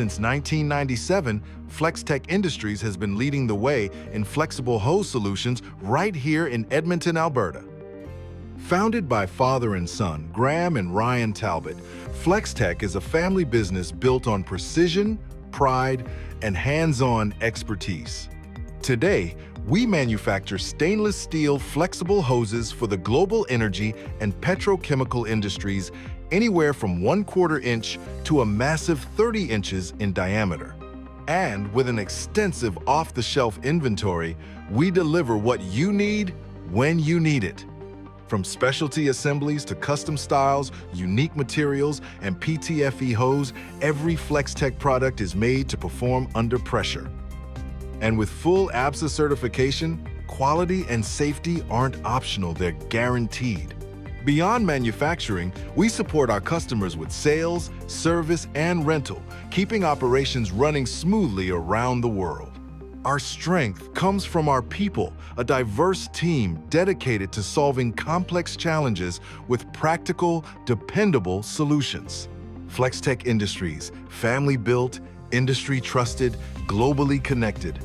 Since 1997, Flextech Industries has been leading the way in flexible hose solutions right here in Edmonton, Alberta. Founded by father and son, Graham and Ryan Talbot, Flextech is a family business built on precision, pride, and hands-on expertise. Today, we manufacture stainless steel flexible hoses for the global energy and petrochemical industries, anywhere from 1/4 inch to a massive 30 inches in diameter. And with an extensive off-the-shelf inventory, we deliver what you need when you need it. From specialty assemblies to custom styles, unique materials, and PTFE hose, every Flextech product is made to perform under pressure. And with full ABSA certification, quality and safety aren't optional, they're guaranteed. Beyond manufacturing, we support our customers with sales, service, and rental, keeping operations running smoothly around the world. Our strength comes from our people, a diverse team dedicated to solving complex challenges with practical, dependable solutions. Flextech Industries, family built, industry trusted, globally connected.